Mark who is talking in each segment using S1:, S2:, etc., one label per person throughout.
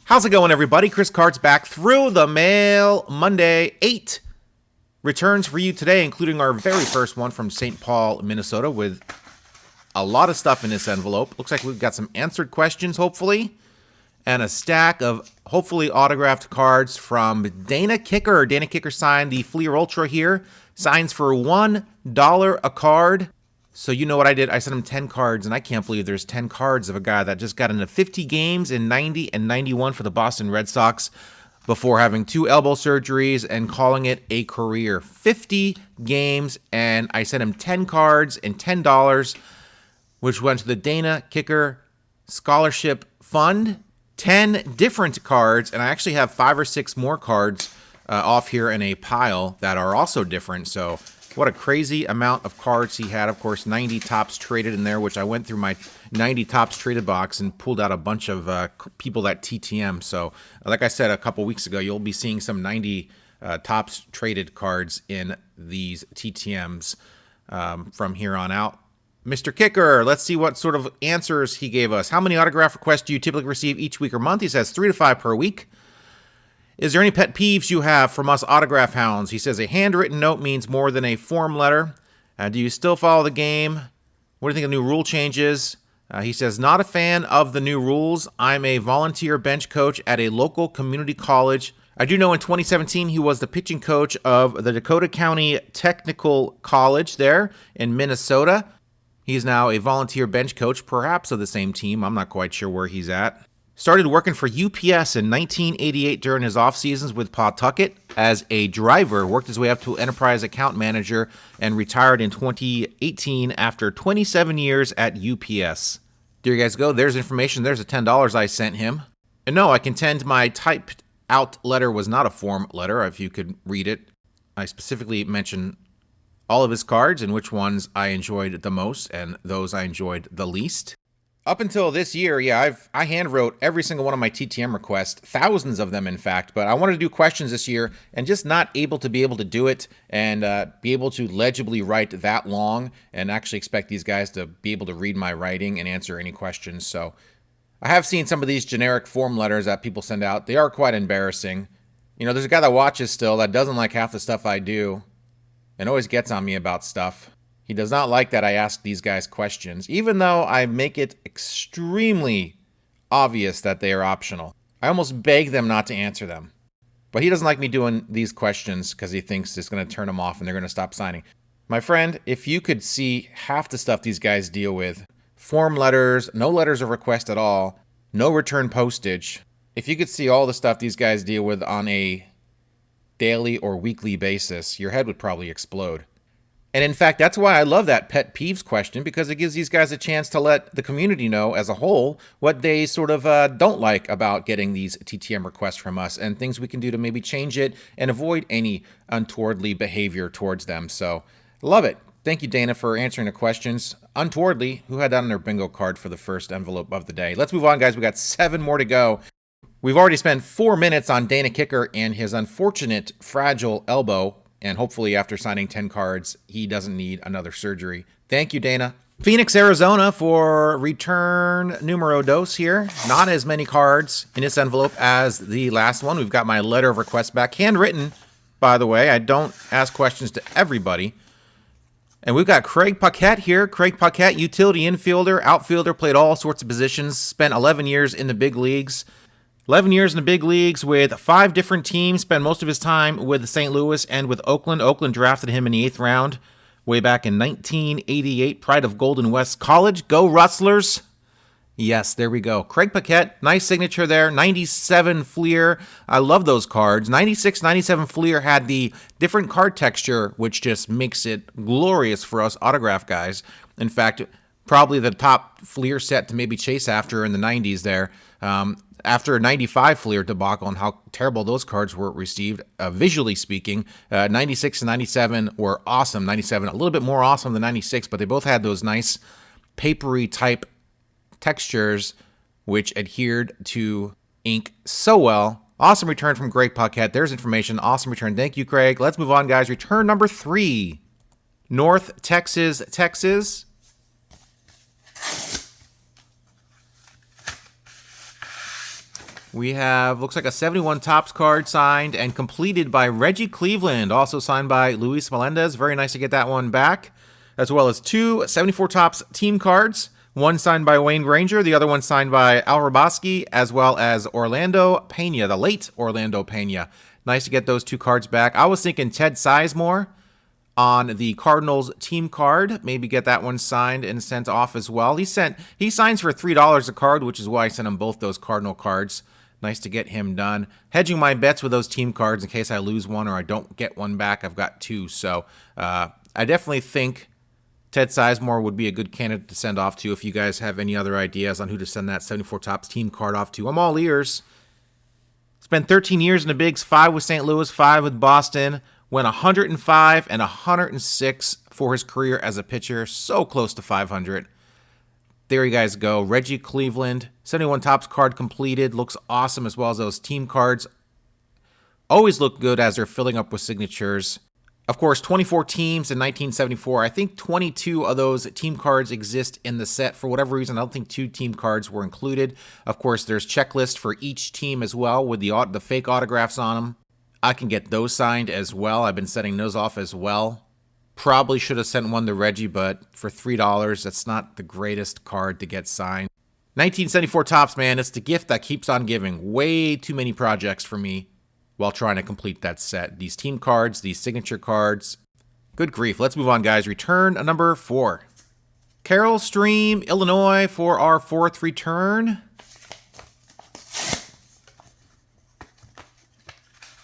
S1: How's it going, everybody? Chris Cart's back through the mail. Monday, 8 returns for you today, including our very first one from St. Paul, Minnesota, with a lot of stuff in this envelope. Looks like we've got some answered questions, hopefully, and a stack of hopefully autographed cards from Dana Kicker. Dana Kicker signed the Fleer Ultra here. Signs for $1 a card. So you know what I did? I sent him 10 cards, and I can't believe there's 10 cards of a guy that just got into 50 games in 90 and 91 for the Boston Red Sox before having 2 elbow surgeries and calling it a career. 50 games, and I sent him 10 cards and $10, which went to the Dana Kicker Scholarship Fund. 10 different cards, and I actually have 5 or 6 more cards off here in a pile that are also different, so what a crazy amount of cards he had. Of course, 90 tops traded in there, which I went through my 90 tops traded box and pulled out a bunch of people that TTM. So, like I said a couple weeks ago, you'll be seeing some 90 tops traded cards in these TTMs from here on out. Mr. Kicker, let's see what sort of answers he gave us. How many autograph requests do you typically receive each week or month? He says 3 to 5 per week. Is there any pet peeves you have from us autograph hounds? He says a handwritten note means more than a form letter. Do you still follow the game? What do you think of new rule changes? He says, not a fan of the new rules. I'm a volunteer bench coach at a local community college. I do know in 2017 he was the pitching coach of the Dakota County Technical College there in Minnesota. He's now a volunteer bench coach, perhaps of the same team. I'm not quite sure where he's at. Started working for UPS in 1988 during his off seasons with Pawtucket as a driver, worked his way up to enterprise account manager, and retired in 2018 after 27 years at UPS. There you guys go. There's information. There's the $10 I sent him. And no, I contend my typed out letter was not a form letter, if you could read it. I specifically mentioned all of his cards and which ones I enjoyed the most and those I enjoyed the least. Up until this year, I hand wrote every single one of my TTM requests, thousands of them in fact, but I wanted to do questions this year and just not able to do it and be able to legibly write that long and actually expect these guys to be able to read my writing and answer any questions. So I have seen some of these generic form letters that people send out. They are quite embarrassing. You know, there's a guy that watches still that doesn't like half the stuff I do and always gets on me about stuff. He does not like that I ask these guys questions, even though I make it extremely obvious that they are optional. I almost beg them not to answer them. But he doesn't like me doing these questions because he thinks it's going to turn them off and they're going to stop signing. My friend, if you could see half the stuff these guys deal with, form letters, no letters of request at all, no return postage, if you could see all the stuff these guys deal with on a daily or weekly basis, your head would probably explode. And in fact, that's why I love that pet peeves question, because it gives these guys a chance to let the community know as a whole what they sort of don't like about getting these TTM requests from us and things we can do to maybe change it and avoid any untowardly behavior towards them. So love it. Thank you, Dana, for answering the questions. Untowardly, who had that on their bingo card for the first envelope of the day? Let's move on, guys. We got 7 more to go. We've already spent 4 minutes on Dana Kicker and his unfortunate fragile elbow. And hopefully after signing 10 cards, he doesn't need another surgery. Thank you, Dana. Phoenix, Arizona for return numero dos here. Not as many cards in this envelope as the last one. We've got my letter of request back. Handwritten, by the way. I don't ask questions to everybody. And we've got Craig Paquette here. Craig Paquette, utility infielder, outfielder, played all sorts of positions. Spent 11 years in the big leagues. 11 years in the big leagues with 5 different teams. Spent most of his time with St. Louis and with Oakland. Oakland drafted him in the 8th round way back in 1988. Pride of Golden West College. Go Rustlers. Yes, there we go. Craig Paquette, nice signature there. 97 Fleer. I love those cards. 96, 97 Fleer had the different card texture, which just makes it glorious for us autograph guys. In fact, probably the top Fleer set to maybe chase after in the 90s there. After a 95 Fleer debacle and how terrible those cards were received, visually speaking, 96 and 97 were awesome. 97 a little bit more awesome than 96, but they both had those nice papery type textures which adhered to ink so well. Awesome return from Craig Paquette. There's information. Awesome return. Thank you, Craig. Let's move on, guys. Return number 3. North Texas, Texas. We have, looks like a 71 Topps card signed and completed by Reggie Cleveland, also signed by Luis Melendez. Very nice to get that one back. As well as two 74 Topps team cards. One signed by Wayne Granger, the other one signed by Al Raboski, as well as Orlando Pena, the late Orlando Pena. Nice to get those two cards back. I was thinking Ted Sizemore on the Cardinals team card. Maybe get that one signed and sent off as well. He signs for $3 a card, which is why I sent him both those Cardinal cards. Nice to get him done. Hedging my bets with those team cards in case I lose one or I don't get one back. I've got two. So I definitely think Ted Sizemore would be a good candidate to send off to. If you guys have any other ideas on who to send that 74 Topps team card off to, I'm all ears. Spent 13 years in the bigs, 5 with St. Louis, 5 with Boston. Went 105 and 106 for his career as a pitcher. So close to 500. There you guys go. Reggie Cleveland, 71 Topps card completed. Looks awesome, as well as those team cards. Always look good as they're filling up with signatures. Of course, 24 teams in 1974. I think 22 of those team cards exist in the set. For whatever reason, I don't think 2 team cards were included. Of course, there's checklists for each team as well with the fake autographs on them. I can get those signed as well. I've been setting those off as well. Probably should have sent one to Reggie, but for $3, that's not the greatest card to get signed. 1974 Topps, man, it's the gift that keeps on giving. Way too many projects for me while trying to complete that set. These team cards, these signature cards. Good grief. Let's move on, guys. Return number 4. Carroll Stream, Illinois for our 4th return.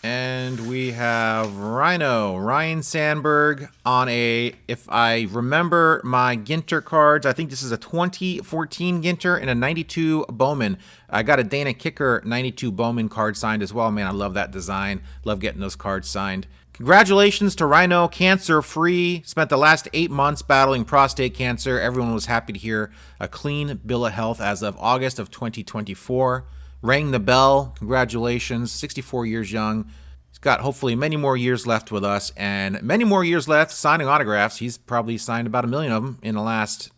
S1: And we have Ryne Sandberg on a, if I remember my Ginter cards, I think this is a 2014 Ginter and a 92 Bowman. I got a Dana Kicker 92 Bowman card signed as well. Man, I love that design. Love getting those cards signed. Congratulations to Ryne, cancer-free. Spent the last 8 months battling prostate cancer. Everyone was happy to hear a clean bill of health as of August of 2024. Rang the bell. Congratulations. 64 years young. He's got hopefully many more years left with us and many more years left signing autographs. He's probably signed about 1 million of them in the last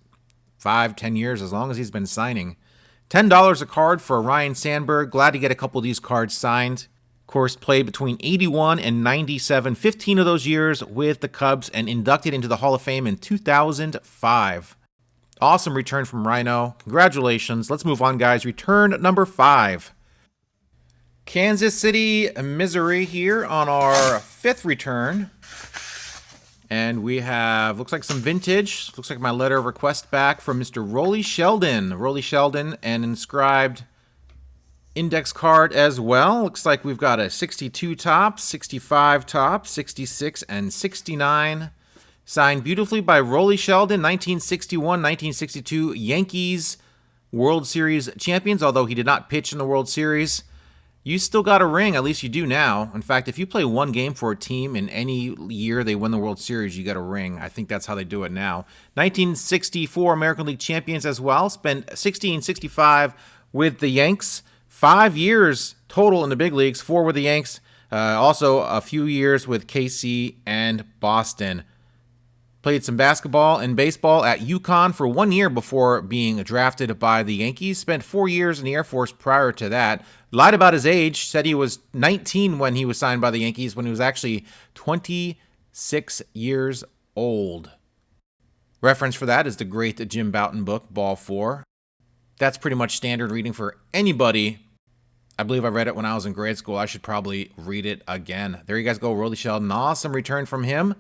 S1: 5-10 years, as long as he's been signing. $10 a card for Ryne Sandberg. Glad to get a couple of these cards signed. Of course, played between 81 and 97, 15 of those years with the Cubs, and inducted into the Hall of Fame in 2005. Awesome return from Ryne. Congratulations. Let's move on, guys. Return number 5. Kansas City, Missouri here on our 5th return. And we have, looks like some vintage. Looks like my letter of request back from Mr. Rollie Sheldon. Rollie Sheldon, and inscribed index card as well. Looks like we've got a 62 Topps, 65 Topps, 66, and 69. Signed beautifully by Rollie Sheldon, 1961-1962 Yankees World Series champions, although he did not pitch in the World Series. You still got a ring, at least you do now. In fact, if you play one game for a team in any year they win the World Series, you got a ring. I think that's how they do it now. 1964 American League champions as well. Spent 60 and 65 with the Yanks. 5 years total in the big leagues, 4 with the Yanks. Also a few years with KC and Boston. Played some basketball and baseball at UConn for 1 year before being drafted by the Yankees. Spent 4 years in the Air Force prior to that. Lied about his age. Said he was 19 when he was signed by the Yankees, when he was actually 26 years old. Reference for that is the great Jim Bouton book, Ball 4. That's pretty much standard reading for anybody. I believe I read it when I was in grade school. I should probably read it again. There you guys go, Rollie Sheldon. Awesome return from him.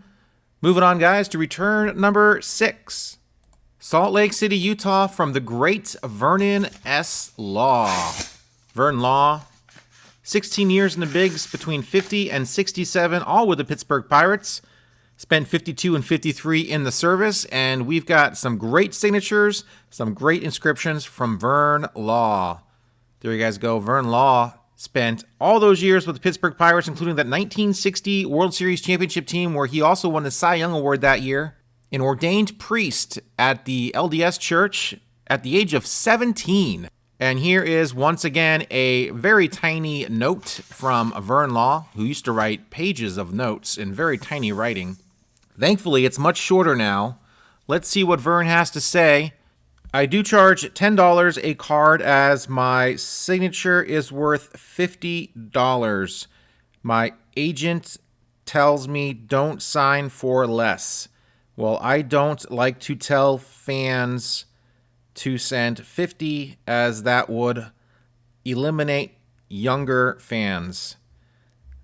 S1: Moving on, guys, to return number 6. Salt Lake City, Utah, from the great Vern Law. Vern Law, 16 years in the bigs, between 50 and 67, all with the Pittsburgh Pirates. Spent 52 and 53 in the service, and we've got some great signatures, some great inscriptions from Vern Law. There you guys go. Vern Law spent all those years with the Pittsburgh Pirates, including that 1960 World Series championship team where he also won the Cy Young Award that year. An ordained priest at the LDS Church at the age of 17. And here is, once again, a very tiny note from Vern Law, who used to write pages of notes in very tiny writing. Thankfully, it's much shorter now. Let's see what Vern has to say. I do charge $10 a card as my signature is worth $50. My agent tells me don't sign for less. Well, I don't like to tell fans to send 50 as that would eliminate younger fans.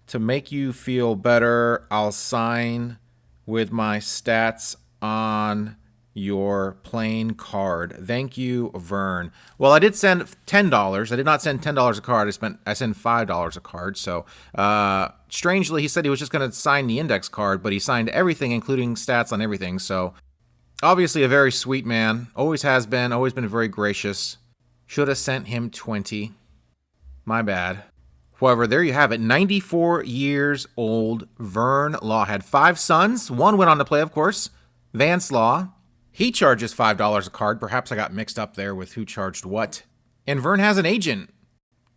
S1: To make you feel better, I'll sign with my stats on your plain card. Thank you, Vern. Well, I did send $10. I did not send $10 a card. I sent $5 a card. So, strangely, he said he was just going to sign the index card, but he signed everything, including stats on everything. So, obviously, a very sweet man. Always has been. Always been very gracious. Should have sent him 20. My bad. However, there you have it. 94 years old, Vern Law. Had 5 sons. One went on to play, of course. Vance Law. He charges $5 a card. Perhaps I got mixed up there with who charged what. And Vern has an agent.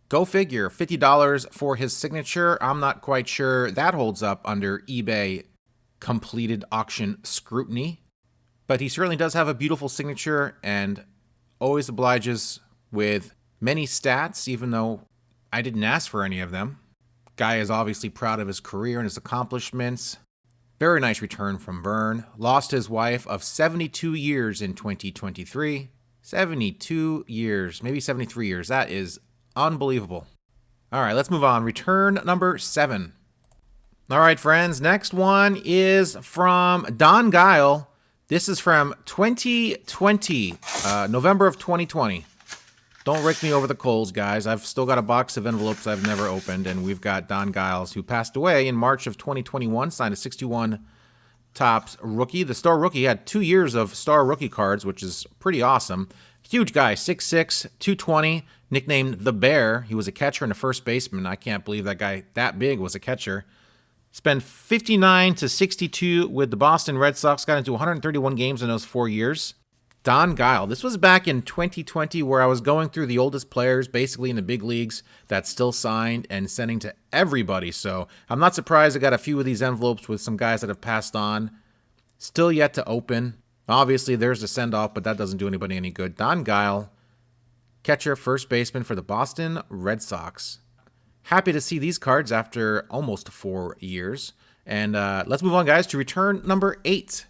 S1: Go figure. $50 for his signature. I'm not quite sure that holds up under eBay completed auction scrutiny. But he certainly does have a beautiful signature and always obliges with many stats, even though I didn't ask for any of them. Guy is obviously proud of his career and his accomplishments. Very nice return from Vern. Lost his wife of 72 years in 2023. 72 years, maybe 73 years. That is unbelievable. All right, let's move on. Return number 7. All right, friends. Next one is from Don Guile. This is from 2020, November of 2020. Don't rake me over the coals, guys. I've still got a box of envelopes I've never opened, and we've got Don Giles, who passed away in March of 2021, signed a 61 Topps rookie. The star rookie had 2 years of star rookie cards, which is pretty awesome. Huge guy, 6'6", 220, nicknamed the Bear. He was a catcher and a first baseman. I can't believe that guy that big was a catcher. Spent 59 to 62 with the Boston Red Sox, got into 131 games in those 4 years. Don Guile. This was back in 2020 where I was going through the oldest players basically in the big leagues that still signed and sending to everybody. So I'm not surprised I got a few of these envelopes with some guys that have passed on. Still yet to open. Obviously, there's a send-off, but that doesn't do anybody any good. Don Guile, catcher, first baseman for the Boston Red Sox. Happy to see these cards after almost 4 years. And let's move on, guys, to return number 8.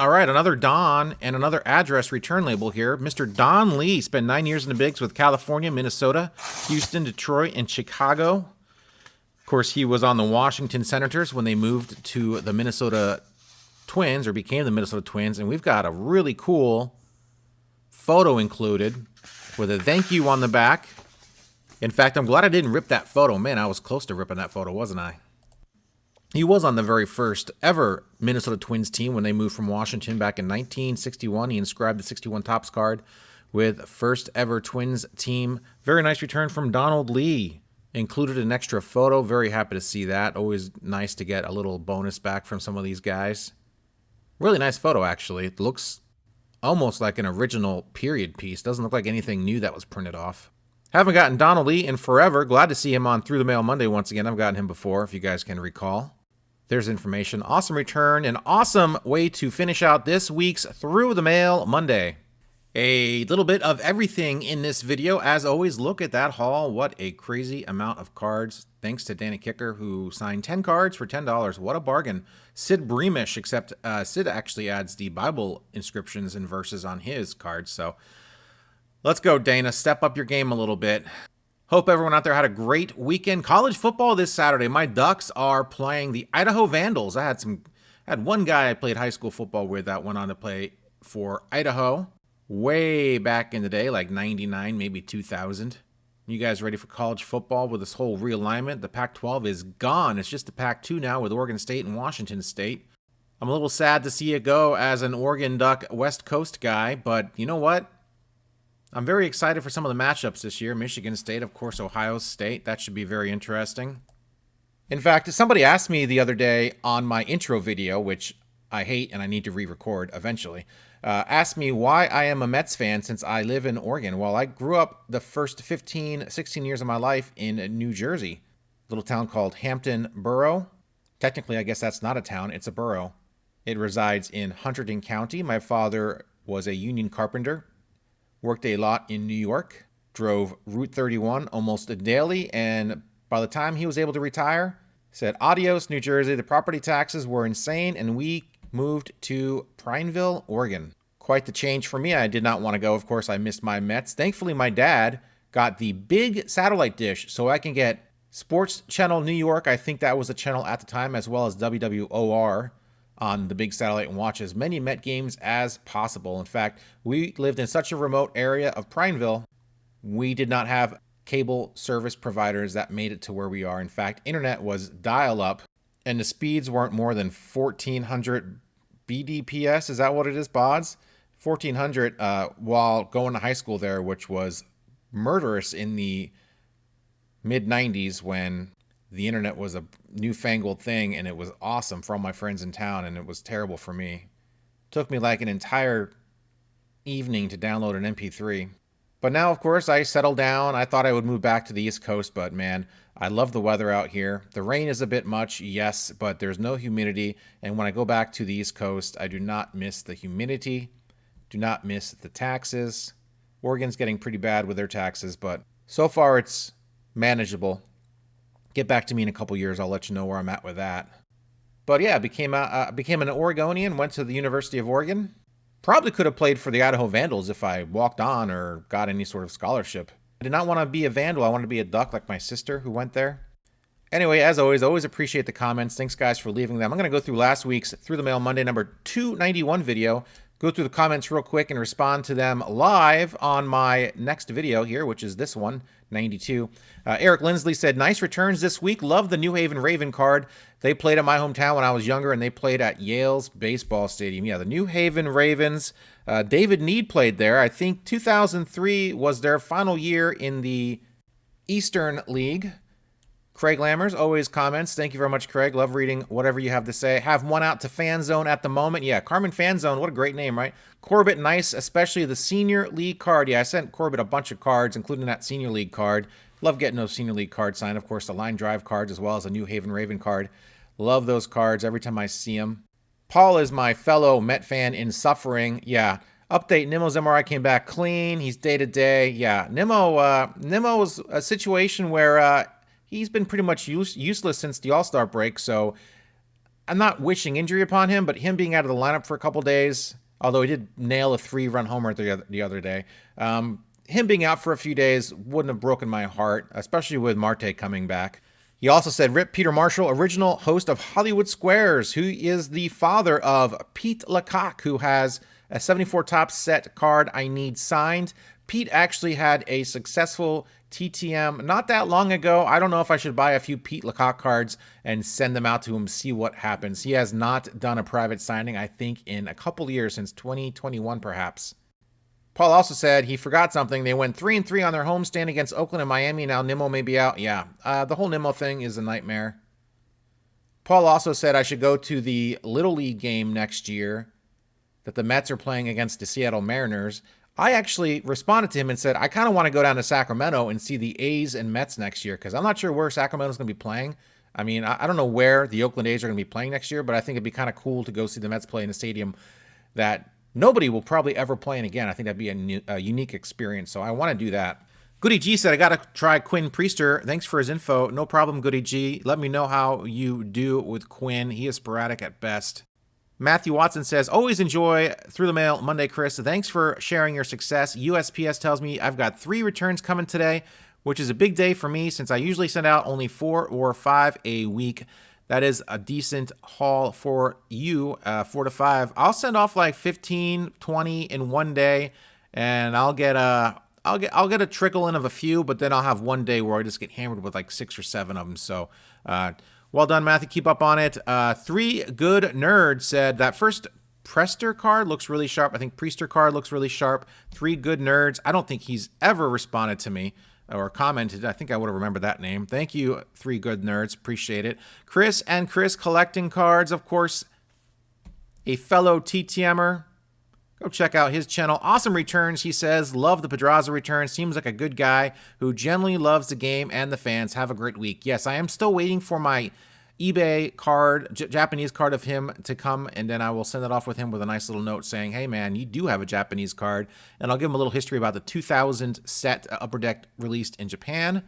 S1: All right, another Don and another address return label here. Mr. Don Lee spent 9 years in the bigs with California, Minnesota, Houston, Detroit, and Chicago. Of course, he was on the Washington Senators when they moved to the Minnesota Twins, or became the Minnesota Twins. And we've got a really cool photo included with a thank you on the back. In fact, I'm glad I didn't rip that photo. Man, I was close to ripping that photo, wasn't I? He was on the very first ever Minnesota Twins team when they moved from Washington back in 1961. He inscribed the 61 Topps card with first ever Twins team. Very nice return from Donald Lee. Included an extra photo. Very happy to see that. Always nice to get a little bonus back from some of these guys. Really nice photo, actually. It looks almost like an original period piece. Doesn't look like anything new that was printed off. Haven't gotten Donald Lee in forever. Glad to see him on Through the Mail Monday once again. I've gotten him before, if you guys can recall. There's information. Awesome return. An awesome way to finish out this week's Through the Mail Monday. A little bit of everything in this video. As always, look at that haul. What a crazy amount of cards. Thanks to Danny Kicker, who signed 10 cards for $10. What a bargain. Sid Breamish, except Sid actually adds the Bible inscriptions and verses on his cards. So let's go, Dana. Step up your game a little bit. Hope everyone out there had a great weekend. College football this Saturday. My Ducks are playing the Idaho Vandals. I had one guy I played high school football with that went on to play for Idaho way back in the day, like 99, maybe 2000. You guys ready for college football with this whole realignment? The Pac-12 is gone. It's just the Pac-2 now with Oregon State and Washington State. I'm a little sad to see it go as an Oregon Duck West Coast guy, but you know what? I'm very excited for some of the matchups this year. Michigan State, of course, Ohio State. That should be very interesting. In fact, somebody asked me the other day on my intro video, which I hate and I need to re-record eventually, asked me why I am a Mets fan since I live in Oregon. Well, I grew up the first 15, 16 years of my life in New Jersey, a little town called Hampton Borough. Technically, I guess that's not a town. It's a borough. It resides in Hunterdon County. My father was a union carpenter Worked a lot in New York. Drove Route 31 almost daily, and by the time he was able to retire, said, adios, New Jersey. The property taxes were insane, and we moved to Prineville, Oregon. Quite the change for me. I did not want to go. Of course, I missed my Mets. Thankfully, my dad got the big satellite dish so I can get Sports Channel New York. I think that was a channel at the time, as well as WWOR on the big satellite, and watch as many Met games as possible. In fact, we lived in such a remote area of Prineville, we did not have cable service providers that made it to where we are. In fact, internet was dial-up, and the speeds weren't more than 1400 BDPS. Is that what it is, Bods? 1400 while going to high school there, which was murderous in the mid-90s when the internet was a newfangled thing, and it was awesome for all my friends in town, and it was terrible for me. Took me like an entire evening to download an MP3. But now, of course, I settled down. I thought I would move back to the East Coast, but man, I love the weather out here. The rain is a bit much, yes, but there's no humidity. And when I go back to the East Coast, I do not miss the humidity, do not miss the taxes. Oregon's getting pretty bad with their taxes, but so far it's manageable. Get back to me in a couple years. I'll let you know where I'm at with that. But yeah, became an Oregonian, went to the University of Oregon. Probably could have played for the Idaho Vandals if I walked on or got any sort of scholarship. I did not want to be a Vandal. I wanted to be a Duck like my sister who went there. Anyway, as always appreciate the comments. Thanks, guys, for leaving them. I'm going to go through last week's Through the Mail Monday number 291 video. Go through the comments real quick and respond to them live on my next video here, which is this one, 92. Eric Lindsley said, nice returns this week. Love the New Haven Raven card. They played at my hometown when I was younger, and they played at Yale's baseball stadium. Yeah, the New Haven Ravens. David Need played there. I think 2003 was their final year in the Eastern League. Craig Lammers always comments. Thank you very much, Craig. Love reading whatever you have to say. Have one out to Fan Zone at the moment. Yeah, Carmen Fan Zone. What a great name, right? Corbett, nice, especially the Senior League card. Yeah, I sent Corbett a bunch of cards, including that Senior League card. Love getting those Senior League cards signed. Of course, the Line Drive cards as well as a New Haven Raven card. Love those cards every time I see them. Paul is my fellow Met fan in suffering. Yeah, update, Nimmo's MRI came back clean. He's day-to-day. Yeah, Nimmo's a situation where he's been pretty much useless since the All-Star break, so I'm not wishing injury upon him, but him being out of the lineup for a couple days, although he did nail a 3-run homer the other day, him being out for a few days wouldn't have broken my heart, especially with Marte coming back. He also said, Rip Peter Marshall, original host of Hollywood Squares, who is the father of Pete Lecoq, who has a 74 top set card I need signed. Pete actually had a successful TTM not that long ago. I don't know if I should buy a few Pete Lecoq cards and send them out to him, see what happens. He has not done a private signing, I think, in a couple years, since 2021 perhaps. Paul also said he forgot something. They went 3-3 on their homestand against Oakland and Miami. Now Nimmo may be out. Yeah, the whole Nimmo thing is a nightmare. Paul also said I should go to the Little League game next year that the Mets are playing against the Seattle Mariners. I actually responded to him and said, I kind of want to go down to Sacramento and see the A's and Mets next year, because I'm not sure where Sacramento's going to be playing. I mean, I don't know where the Oakland A's are going to be playing next year, but I think it'd be kind of cool to go see the Mets play in a stadium that nobody will probably ever play in again. I think that'd be a unique experience, so I want to do that. Goody G said, I got to try Quinn Priester. Thanks for his info. No problem, Goody G. Let me know how you do with Quinn. He is sporadic at best. Matthew Watson says, always enjoy Through the Mail Monday, Chris. Thanks for sharing your success. USPS tells me I've got 3 returns coming today, which is a big day for me since I usually send out only 4 or 5 a week. That is a decent haul for you, 4 to 5. I'll send off like 15, 20 in one day, and I'll get a trickle in of a few, but then I'll have one day where I just get hammered with like 6 or 7 of them. So, well done, Matthew. Keep up on it. 3 Good Nerds said that first Prester card looks really sharp. I think Priester card looks really sharp. 3 Good Nerds. I don't think he's ever responded to me or commented. I think I would have remembered that name. Thank you, 3 Good Nerds. Appreciate it. Chris and Chris collecting cards, of course, a fellow TTMer. Go check out his channel. Awesome returns, he says. Love the Pedraza return. Seems like a good guy who generally loves the game and the fans. Have a great week. Yes, I am still waiting for my eBay card, Japanese card of him to come, and then I will send it off with him with a nice little note saying, hey man, you do have a Japanese card, and I'll give him a little history about the 2000 set Upper Deck released in Japan.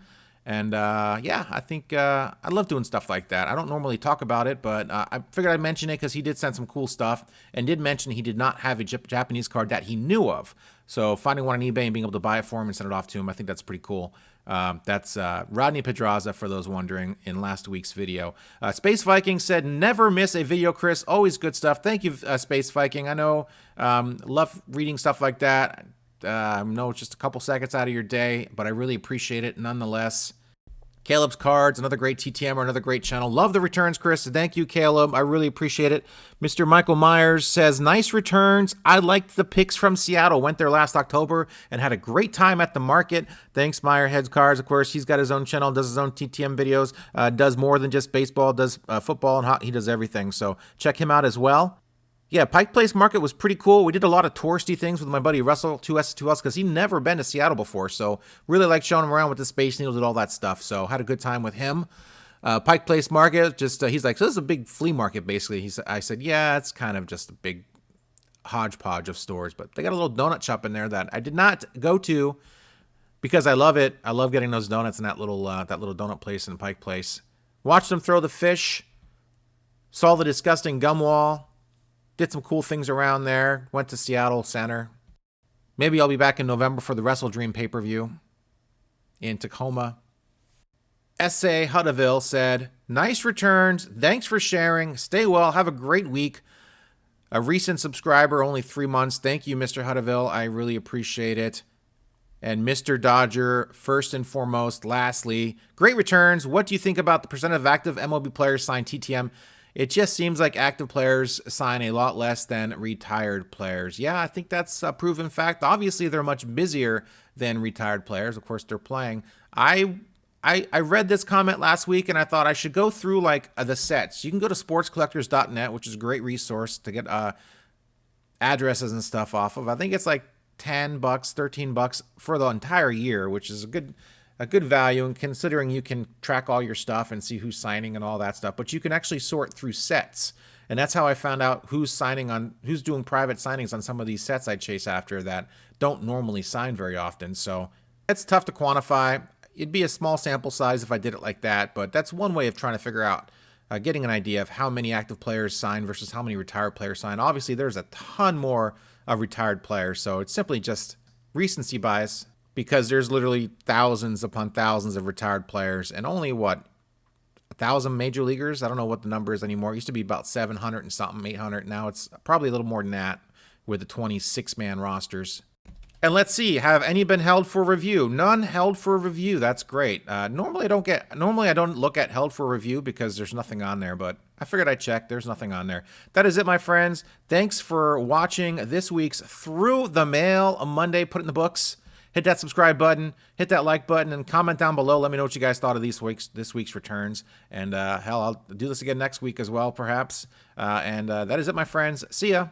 S1: And yeah, I think I love doing stuff like that. I don't normally talk about it, but I figured I'd mention it because he did send some cool stuff and did mention he did not have a Japanese card that he knew of. So finding one on eBay and being able to buy it for him and send it off to him, I think that's pretty cool. That's Rodney Pedraza, for those wondering, in last week's video. Space Viking said, never miss a video, Chris. Always good stuff. Thank you, Space Viking. I know, love reading stuff like that. I know it's just a couple seconds out of your day, but I really appreciate it nonetheless. Caleb's Cards, another great TTM or another great channel. Love the returns, Chris. Thank you, Caleb. I really appreciate it. Mr. Michael Myers says, nice returns. I liked the picks from Seattle. Went there last October and had a great time at the market. Thanks, Meyerhead's Cards. Of course, he's got his own channel, does his own TTM videos, does more than just baseball, does football and hockey. He does everything. So check him out as well. Yeah, Pike Place Market was pretty cool. We did a lot of touristy things with my buddy Russell, 2S2Ls, because he'd never been to Seattle before. So really liked showing him around with the Space Needles and all that stuff. So had a good time with him. Pike Place Market, just he's like, so this is a big flea market, basically. I said, yeah, it's kind of just a big hodgepodge of stores. But they got a little donut shop in there that I did not go to because I love it. I love getting those donuts in that little donut place in Pike Place. Watched them throw the fish. Saw the disgusting gum wall. Did some cool things around there. Went to Seattle Center. Maybe I'll be back in November for the Wrestle Dream pay-per-view in Tacoma. S.A. Hutterville said, nice returns. Thanks for sharing. Stay well. Have a great week. A recent subscriber, only 3 months. Thank you, Mr. Hutterville. I really appreciate it. And Mr. Dodger, first and foremost, lastly, great returns. What do you think about the percent of active MLB players signed TTM? It just seems like active players sign a lot less than retired players. Yeah, I think that's a proven fact. Obviously, they're much busier than retired players. Of course, they're playing. I read this comment last week, and I thought I should go through like the sets. You can go to sportscollectors.net, which is a great resource to get addresses and stuff off of. I think it's like $10, $13 for the entire year, which is a good value, and considering you can track all your stuff and see who's signing and all that stuff. But you can actually sort through sets, and that's how I found out who's doing private signings on some of these sets I chase after that don't normally sign very often. So it's tough to quantify. It'd be a small sample size if I did it like that, but that's one way of trying to figure out, getting an idea of how many active players sign versus how many retired players sign. Obviously, there's a ton more of retired players, so it's simply just recency bias, because there's literally thousands upon thousands of retired players and only, 1,000 major leaguers? I don't know what the number is anymore. It used to be about 700 and something, 800. Now it's probably a little more than that with the 26-man rosters. And let's see, have any been held for review? None held for review. That's great. Normally I don't look at held for review because there's nothing on there, but I figured I'd check. There's nothing on there. That is it, my friends. Thanks for watching this week's Through the Mail Monday. Put it in the books. Hit that subscribe button, hit that like button, and comment down below. Let me know what you guys thought of this week's returns. And hell, I'll do this again next week as well, perhaps. And that is it, my friends. See ya.